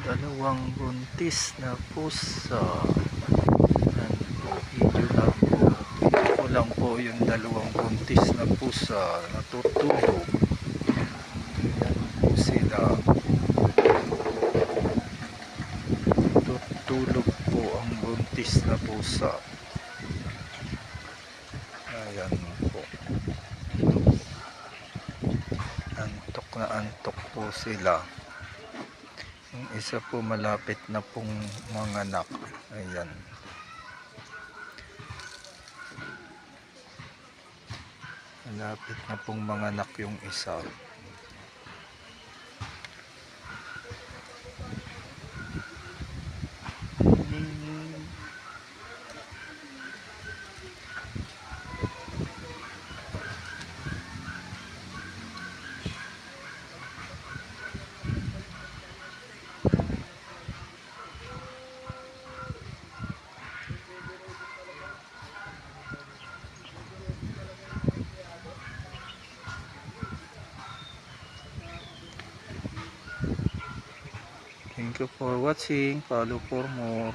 Dalawang buntis na pusa. Yan po, video lang po. Ito lang po yung dalawang buntis na pusa natutulog. Yan po sila. Tutulog po ang buntis na pusa. Ayan po. Antok na antok po sila. Yung isa po malapit na pong manganak. Ayan. Malapit na pong manganak yung isa. Thank you for watching. Follow for more.